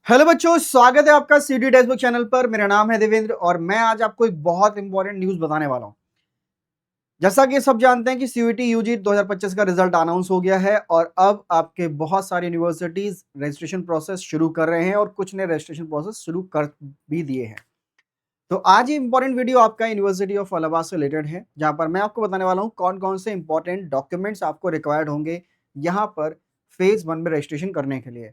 Hello बच्चों, स्वागत है आपका सीडी टेक्स्टबुक चैनल पर। मेरा नाम है देवेंद्र और मैं आज आपको एक बहुत इंपॉर्टेंट न्यूज बताने वाला हूं। जैसा कि सब जानते हैं कि सीयूईटी यूजी 2025 का रिजल्ट अनाउंस हो गया है और अब आपके बहुत सारी यूनिवर्सिटीज रजिस्ट्रेशन प्रोसेस शुरू कर रहे हैं और कुछ ने रजिस्ट्रेशन प्रोसेस शुरू कर भी दिए हैं। तो आज ये इंपॉर्टेंट वीडियो आपका यूनिवर्सिटी ऑफ इलाहाबाद से रिलेटेड है, जहां पर मैं आपको बताने वाला हूं कौन कौन से इंपॉर्टेंट डॉक्यूमेंट्स आपको रिक्वायर्ड होंगे यहाँ पर फेज 1 में रजिस्ट्रेशन करने के लिए।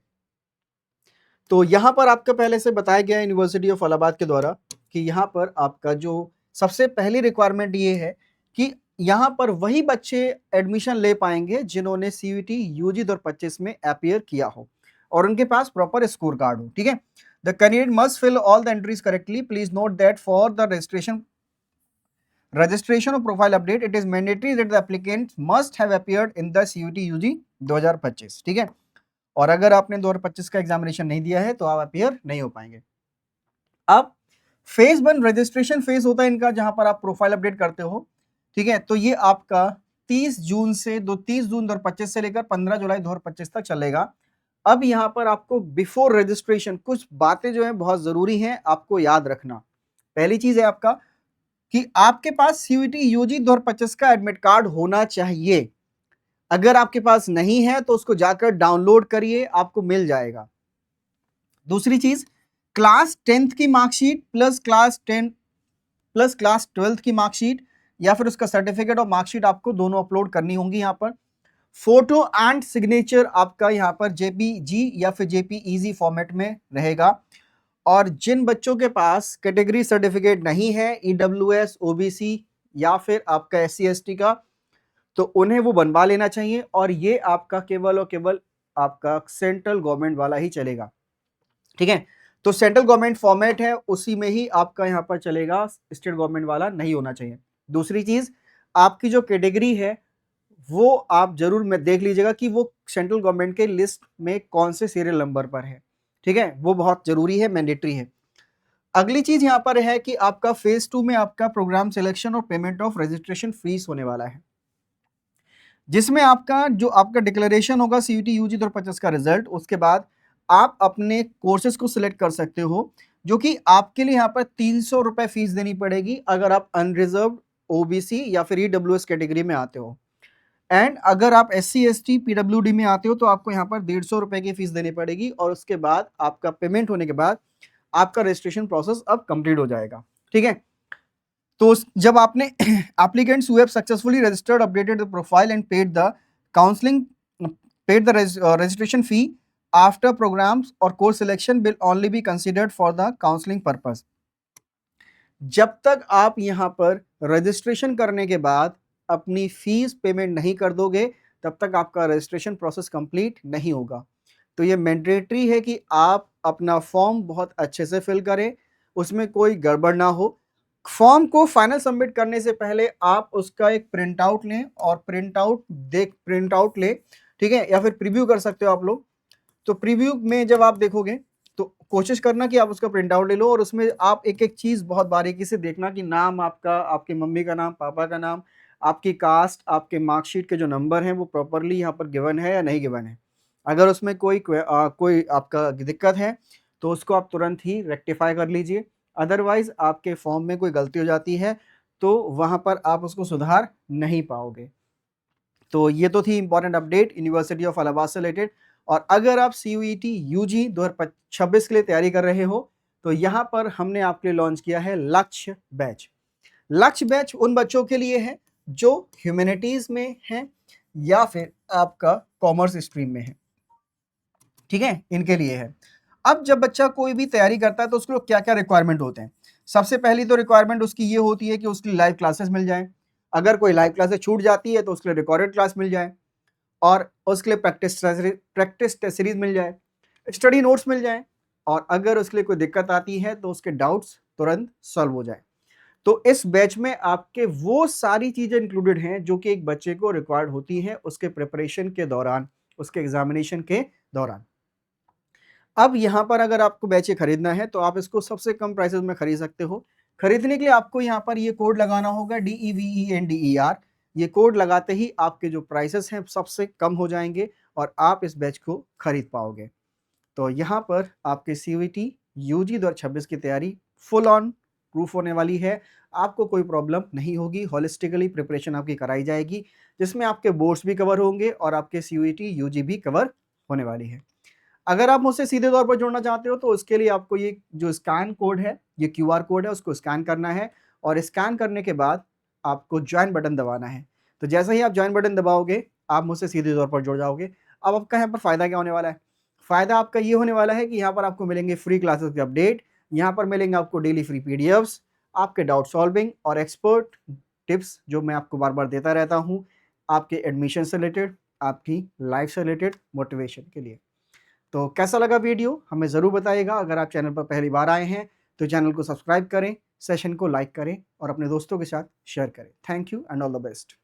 तो यहाँ पर आपका पहले से बताया गया है यूनिवर्सिटी ऑफ इलाहाबाद के द्वारा कि यहाँ पर आपका जो सबसे पहली रिक्वायरमेंट ये है कि यहाँ पर वही बच्चे एडमिशन ले पाएंगे जिन्होंने सीयूईटी यूजी 2025 में अपीयर किया हो और उनके पास प्रॉपर स्कोर कार्ड हो। ठीक है, the candidate must fill all the entries correctly. Please note that for the registration or profile update it is mandatory that the applicant must have appeared in the CUET UG 2025। ठीक है, और अगर आपने 2025 का examination नहीं दिया है तो आप अपीयर नहीं हो पाएंगे। अब फेज 1 रजिस्ट्रेशन फेज होता है इनका, जहां पर आप प्रोफाइल अपडेट करते हो। ठीक है, तो ये आपका 30 जून 2025 से लेकर 15 जुलाई 2025 तक चलेगा। अब यहां पर आपको बिफोर रजिस्ट्रेशन कुछ बातें जो है बहुत जरूरी हैं आपको याद रखना। पहली चीज है आपका कि आपके पास सीयूईटी यूजी 2025 का एडमिट कार्ड होना चाहिए। अगर आपके पास नहीं है तो उसको जाकर डाउनलोड करिए, आपको मिल जाएगा। दूसरी चीज, क्लास 10th की marksheet plus class 10 plus class 12th की मार्कशीट या फिर उसका सर्टिफिकेट और मार्कशीट आपको दोनों अपलोड करनी होंगी। यहाँ पर फोटो एंड सिग्नेचर आपका यहाँ पर जेपीजी या फिर जेपीईजी फॉर्मेट में रहेगा। और जिन बच्चों के पास कैटेगरी सर्टिफिकेट नहीं है, ईडब्ल्यूएस, ओबीसी या फिर आपका एससी एसटी का, तो उन्हें वो बनवा लेना चाहिए और ये आपका केवल और केवल आपका सेंट्रल गवर्नमेंट वाला ही चलेगा। ठीक है, तो सेंट्रल गवर्नमेंट फॉर्मेट है उसी में ही आपका यहाँ पर चलेगा, स्टेट गवर्नमेंट वाला नहीं होना चाहिए। दूसरी चीज, आपकी जो कैटेगरी है वो आप जरूर में देख लीजिएगा कि वो सेंट्रल गवर्नमेंट के लिस्ट में कौन से सीरियल नंबर पर है। ठीक है, वो बहुत जरूरी है, मैंडेटरी है। अगली चीज यहाँ पर है कि आपका फेज 2 में आपका प्रोग्राम सिलेक्शन और पेमेंट ऑफ रजिस्ट्रेशन फीस होने वाला है, जिसमें आपका जो आपका डिक्लेरेशन होगा सीयूटी यूजी 2025 का रिजल्ट, उसके बाद आप अपने कोर्सेज को सिलेक्ट कर सकते हो, जो कि आपके लिए यहाँ पर 300 रुपए फीस देनी पड़ेगी अगर आप अनरिजर्व, ओबीसी या फिर ईडब्ल्यूएस कैटेगरी में आते हो। एंड अगर आप एससी एसटी पीडब्ल्यूडी में आते हो तो आपको यहाँ पर 150 रुपए की फीस देनी पड़ेगी और उसके बाद आपका पेमेंट होने के बाद आपका रजिस्ट्रेशन प्रोसेस अब कंप्लीट हो जाएगा। ठीक है, तो जब आपने applicants who have successfully registered, updated the profile and paid the counseling, paid the registration fee after programs or course selection will only be considered for the counseling purpose। जब तक आप यहाँ पर रजिस्ट्रेशन करने के बाद अपनी फीस पेमेंट नहीं कर दोगे तब तक आपका रजिस्ट्रेशन प्रोसेस कंप्लीट नहीं होगा। तो ये मैंडेटरी है कि आप अपना फॉर्म बहुत अच्छे से फिल करें, उसमें कोई गड़बड़ ना हो। फॉर्म को फाइनल सबमिट करने से पहले आप उसका एक प्रिंट आउट लें और प्रिंट आउट ले। ठीक है, या फिर प्रीव्यू कर सकते हो आप लोग। तो प्रीव्यू में जब आप देखोगे तो कोशिश करना कि आप उसका प्रिंट आउट ले लो और उसमें आप एक एक चीज बहुत बारीकी से देखना कि नाम आपका, आपकी मम्मी का नाम, पापा का नाम, आपकी कास्ट, आपके मार्कशीट के जो नंबर हैं वो प्रॉपरली यहाँ पर गिवन है या नहीं गिवन है। अगर उसमें कोई आपका दिक्कत है तो उसको आप तुरंत ही रेक्टिफाई कर लीजिए। अदरवाइज आपके फॉर्म में कोई गलती हो जाती है तो वहां पर आप उसको सुधार नहीं पाओगे। तो ये तो थी important update university of Allahabad से रिलेटेड। और अगर आप सीयूईटी यूजी 2026 के लिए तैयारी कर रहे हो तो यहाँ पर हमने आपके लिए लॉन्च किया है लक्ष्य बैच। लक्ष्य बैच उन बच्चों के लिए है जो ह्यूमैनिटीज में है या फिर आपका कॉमर्स स्ट्रीम में है। ठीक है, इनके लिए है। अब जब बच्चा कोई भी तैयारी करता है तो उसके क्या क्या रिक्वायरमेंट होते हैं। सबसे पहली तो रिक्वायरमेंट उसकी ये होती है कि उसके लिए लाइव क्लासेस मिल जाए। अगर कोई लाइव क्लासेस छूट जाती है तो उसके लिए रिकॉर्डेड क्लास मिल जाए और उसके लिए प्रैक्टिस टेस्ट सीरीज मिल जाए, स्टडी नोट्स मिल जाए और अगर उसके लिए कोई दिक्कत आती है तो उसके डाउट्स तुरंत सॉल्व हो जाए। तो इस बैच में आपके वो सारी चीजें इंक्लूडेड हैं जो कि एक बच्चे को रिक्वायर्ड होती है उसके प्रिपरेशन के दौरान, उसके एग्जामिनेशन के दौरान। अब यहाँ पर अगर आपको बैच खरीदना है तो आप इसको सबसे कम प्राइसेस में खरीद सकते हो। खरीदने के लिए आपको यहाँ पर ये कोड लगाना होगा DEVENDER। ये कोड लगाते ही आपके जो प्राइसेस हैं सबसे कम हो जाएंगे और आप इस बैच को खरीद पाओगे। तो यहाँ पर आपके CUET UG 2026 की तैयारी फुल ऑन प्रूफ होने वाली है। आपको कोई प्रॉब्लम नहीं होगी, होलिस्टिकली प्रिपरेशन आपकी कराई जाएगी, जिसमें आपके बोर्ड्स भी कवर होंगे और आपके CUET UG भी कवर होने वाली है। अगर आप मुझसे सीधे तौर पर जुड़ना चाहते हो तो उसके लिए आपको ये जो स्कैन कोड है, ये QR कोड है, उसको स्कैन करना है और स्कैन करने के बाद आपको ज्वाइन बटन दबाना है। तो जैसे ही आप ज्वाइन बटन दबाओगे, आप मुझसे सीधे तौर पर जुड़ जाओगे। अब आपका यहाँ पर फ़ायदा क्या होने वाला है? फ़ायदा आपका ये होने वाला है कि यहाँ पर आपको मिलेंगे फ्री क्लासेस के अपडेट, यहाँ पर मिलेंगे आपको डेली फ्री PDFs, आपके डाउट सॉल्विंग और एक्सपर्ट टिप्स जो मैं आपको बार-बार देता रहता हूँ, आपके एडमिशन से रिलेटेड, आपकी लाइफ से रिलेटेड मोटिवेशन के लिए। तो कैसा लगा वीडियो हमें ज़रूर बताइएगा। अगर आप चैनल पर पहली बार आए हैं तो चैनल को सब्सक्राइब करें, सेशन को लाइक करें और अपने दोस्तों के साथ शेयर करें। Thank you and all the best.